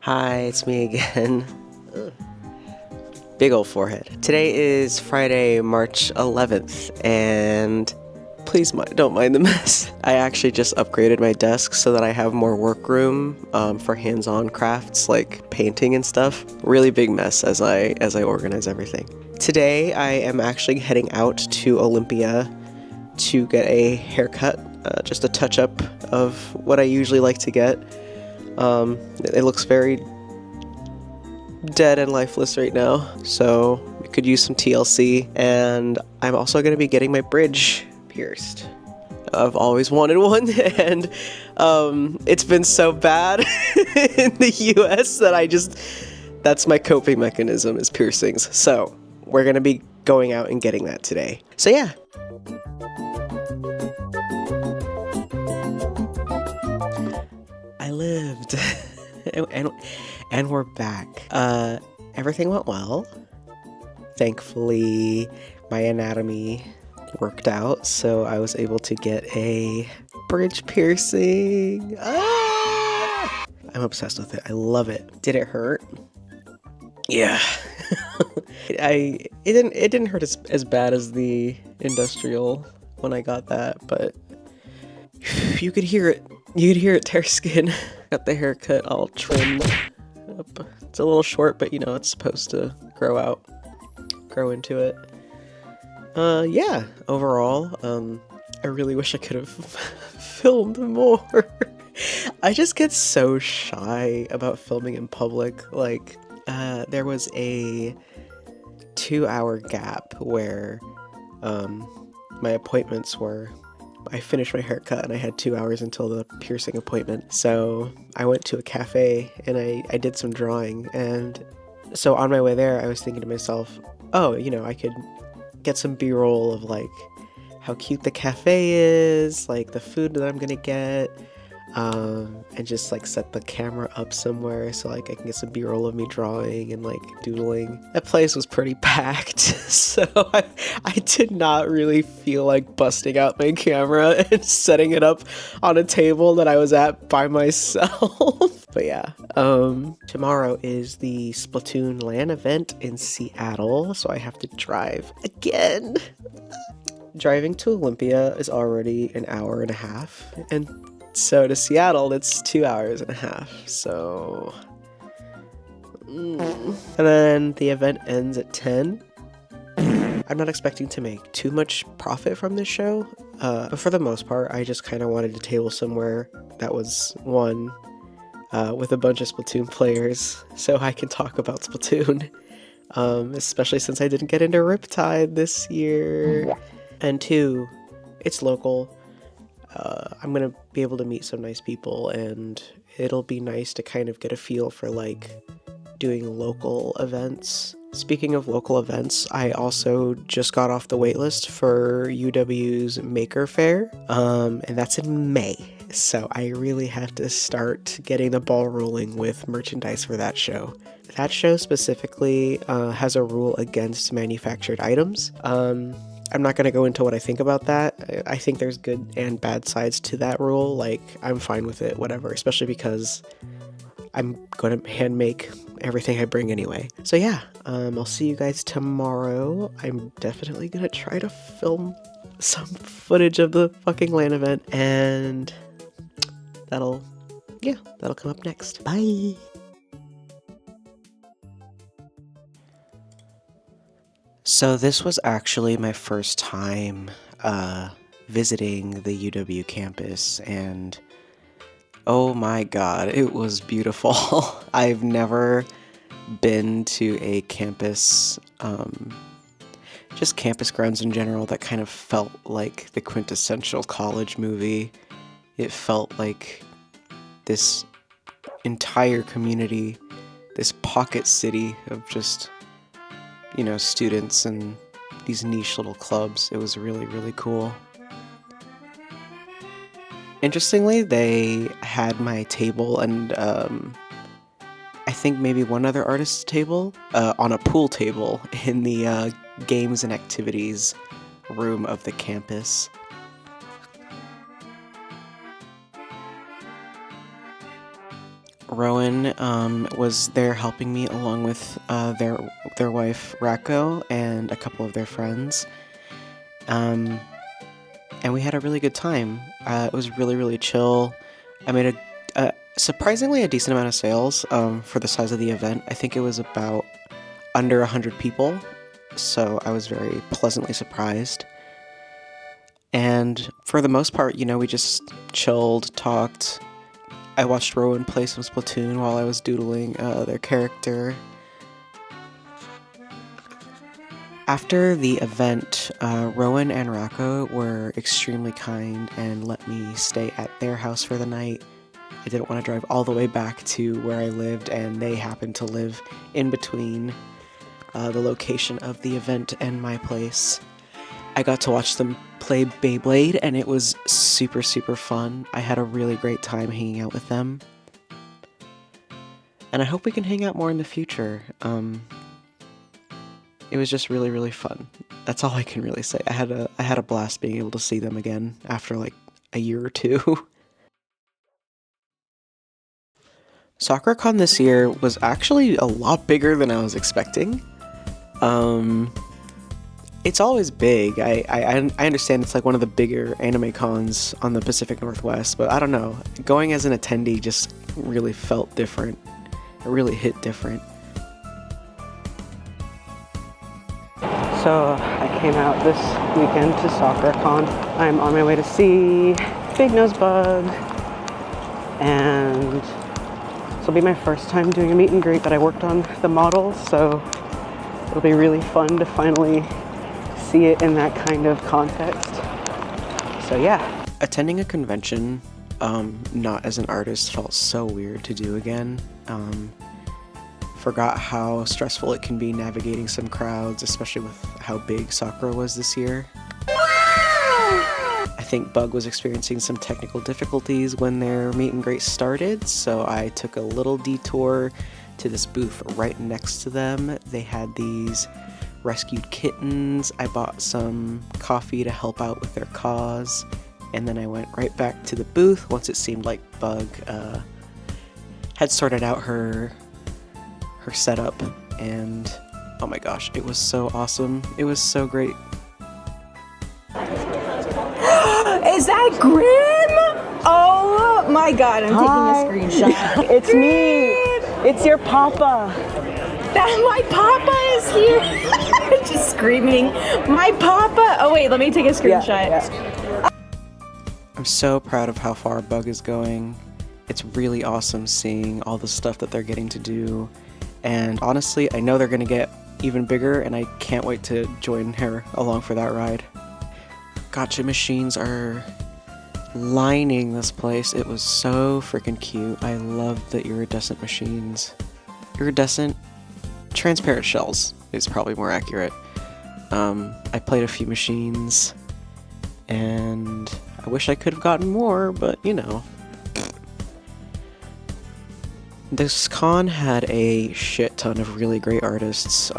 Hi, it's me again. Ugh. Big old forehead. Today is Friday, March 11th, and please don't mind the mess. I actually just upgraded my desk so that I have more work room for hands-on crafts like painting and stuff. Really big mess as I organize everything. Today I am actually heading out to Olympia to get a haircut, just a touch-up of what I usually like to get. It looks very dead and lifeless right now, so we could use some TLC, and I'm also going to be getting my bridge pierced. I've always wanted one, and it's been so bad in the US that that's my coping mechanism, is piercings. So we're going to be going out and getting that today. So yeah. I lived. and we're back. Everything went well. Thankfully, my anatomy worked out, so I was able to get a bridge piercing. Ah! I'm obsessed with it. I love it. Did it hurt? Yeah. It didn't hurt as bad as the industrial when I got that, but you could hear it. You could hear it tear skin. Got the haircut all trimmed up. It's a little short, but you know, it's supposed to grow into it. Yeah, overall, I really wish I could have filmed more. I just get so shy about filming in public. Like, there was a 2-hour gap where, my appointments were, I finished my haircut and I had 2 hours until the piercing appointment. So I went to a cafe and I did some drawing. And so on my way there, I was thinking to myself, oh, you know, I could get some B-roll of like how cute the cafe is, like the food that I'm gonna get, and just like set the camera up somewhere so like I can get some B-roll of me drawing and like doodling. That place was pretty packed, so I did not really feel like busting out my camera and setting it up on a table that I was at by myself. But yeah, tomorrow is the Splatoon LAN event in Seattle, so I have to drive again. Driving to Olympia is already an hour and a half, and so to Seattle, it's 2 hours and a half, so... And then the event ends at 10. I'm not expecting to make too much profit from this show, but for the most part, I just kind of wanted to table somewhere that was with a bunch of Splatoon players, so I can talk about Splatoon, especially since I didn't get into Riptide this year. And 2, it's local. I'm gonna be able to meet some nice people, and it'll be nice to kind of get a feel for like doing local events. Speaking of local events, I also just got off the waitlist for UW's Maker Faire, and that's in May. So I really have to start getting the ball rolling with merchandise for that show. That show specifically has a rule against manufactured items. I'm not going to go into what I think about that. I think there's good and bad sides to that rule. Like, I'm fine with it, whatever, especially because I'm going to hand make everything I bring anyway. So yeah, I'll see you guys tomorrow. I'm definitely going to try to film some footage of the fucking LAN event, and that'll come up next. Bye! So this was actually my first time visiting the UW campus, and oh my god, it was beautiful. I've never been to a campus, just campus grounds in general, that kind of felt like the quintessential college movie. It felt like this entire community, this pocket city of just, you know, students and these niche little clubs. It was really, really cool. Interestingly, they had my table and I think maybe one other artist's table on a pool table in the games and activities room of the campus. Rowan was there helping me along with their wife Racco and a couple of their friends. And we had a really good time. It was really, really chill. I made surprisingly a decent amount of sales for the size of the event. I think it was about under 100 people, so I was very pleasantly surprised. And for the most part, we just chilled, talked. I watched Rowan play some Splatoon while I was doodling their character. After the event, Rowan and Racco were extremely kind and let me stay at their house for the night. I didn't want to drive all the way back to where I lived, and they happened to live in between the location of the event and my place. I got to watch them play Beyblade, and it was super, super fun. I had a really great time hanging out with them. And I hope we can hang out more in the future. It was just really, really fun. That's all I can really say. I had a blast being able to see them again after like a year or two. SoccerCon this year was actually a lot bigger than I was expecting. It's always big. I understand it's like one of the bigger anime cons on the Pacific Northwest, but I don't know. Going as an attendee just really felt different. It really hit different. So I came out this weekend to SoccerCon. I'm on my way to see Big Nose Bug, and this will be my first time doing a meet and greet, but I worked on the models, so it'll be really fun to finally see it in that kind of context. So yeah. Attending a convention, not as an artist, felt so weird to do again. Forgot how stressful it can be navigating some crowds, especially with how big Sakura was this year. I think Bug was experiencing some technical difficulties when their meet and greet started, so I took a little detour to this booth right next to them. They had these rescued kittens. I bought some coffee to help out with their cause, and then I went right back to the booth once it seemed like Bug had sorted out her setup, and oh my gosh, it was so awesome. It was so great. Is that Grim? Oh my god, I'm taking a screenshot. It's me. It's your papa. That my papa is here. Just screaming, my papa. Oh wait, let me take a screenshot. Yeah. I'm so proud of how far Bug is going. It's really awesome seeing all the stuff that they're getting to do. And honestly, I know they're gonna get even bigger, and I can't wait to join her along for that ride. Gotcha machines are lining this place. It was so freaking cute. I love the iridescent machines. Iridescent? Transparent shells is probably more accurate. I played a few machines, and I wish I could have gotten more, but you know. This con had a shit ton of really great artists.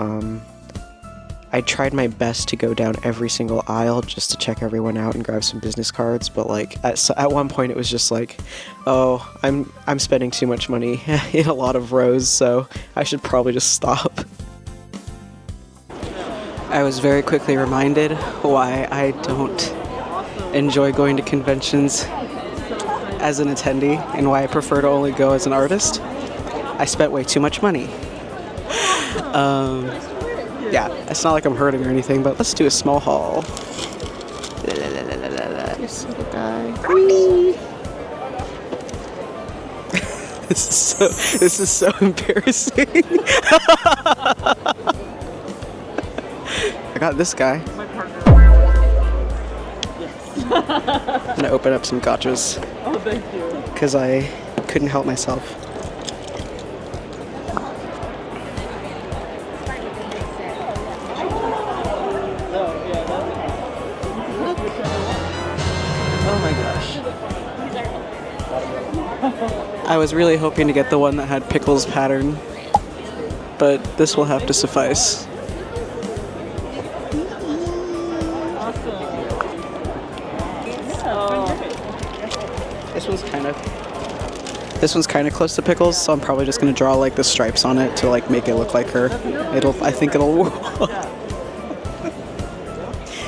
I tried my best to go down every single aisle just to check everyone out and grab some business cards, but like at one point it was just like, oh, I'm spending too much money in a lot of rows, so I should probably just stop. I was very quickly reminded why I don't enjoy going to conventions as an attendee and why I prefer to only go as an artist. I spent way too much money. Yeah, it's not like I'm hurting or anything, but let's do a small haul. This little guy. This is so embarrassing. I got this guy. I'm gonna open up some gachas. Oh, thank you. Because I couldn't help myself. Oh my gosh. I was really hoping to get the one that had Pickles pattern, but this will have to suffice. This one's kind of This one's kind of close to Pickles, so I'm probably just gonna draw like the stripes on it to like make it look like her. I think it'll.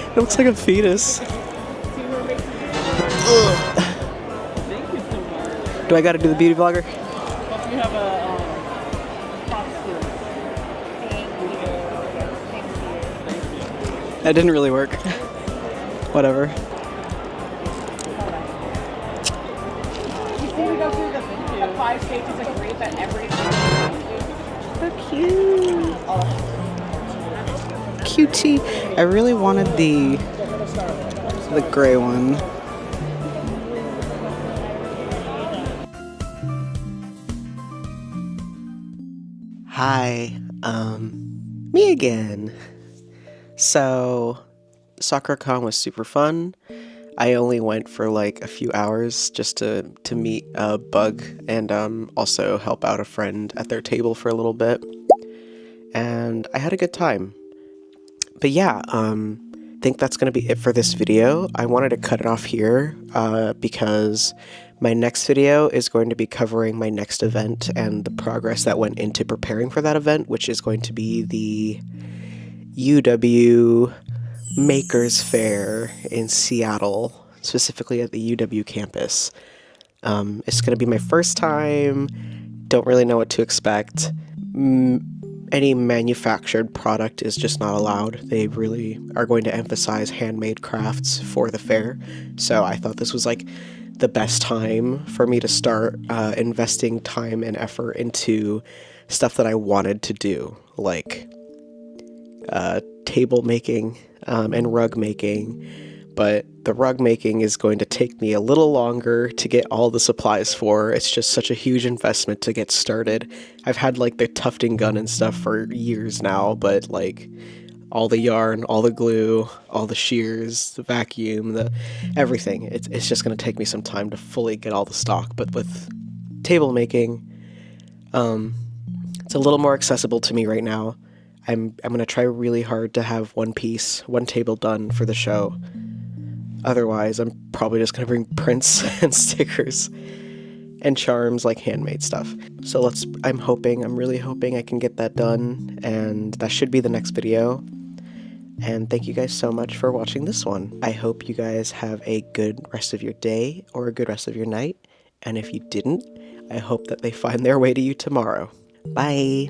It looks like a fetus. Ugh. Do I gotta do the beauty vlogger? That didn't really work. Whatever. The 5 stages of grief at every. So cute. Cutie. I really wanted the gray one. Hi, me again. So, SoccerCon was super fun. I only went for like a few hours just to meet Bug and also help out a friend at their table for a little bit. And I had a good time. But yeah, I think that's going to be it for this video. I wanted to cut it off here because my next video is going to be covering my next event and the progress that went into preparing for that event, which is going to be the UW Makers Fair in Seattle, specifically at the UW campus. It's going to be my first time, don't really know what to expect. Any manufactured product is just not allowed. They really are going to emphasize handmade crafts for the fair, so I thought this was like the best time for me to start investing time and effort into stuff that I wanted to do, like table making and rug making. But the rug making is going to take me a little longer to get all the supplies for. It's just such a huge investment to get started. I've had like the tufting gun and stuff for years now, but like all the yarn, all the glue, all the shears, the vacuum, the everything. It's just going to take me some time to fully get all the stock. But with table making, it's a little more accessible to me right now. I'm going to try really hard to have one table done for the show. Otherwise, I'm probably just going to bring prints and stickers and charms, like handmade stuff. So I'm really hoping I can get that done, and that should be the next video. And thank you guys so much for watching this one. I hope you guys have a good rest of your day or a good rest of your night. And if you didn't, I hope that they find their way to you tomorrow. Bye!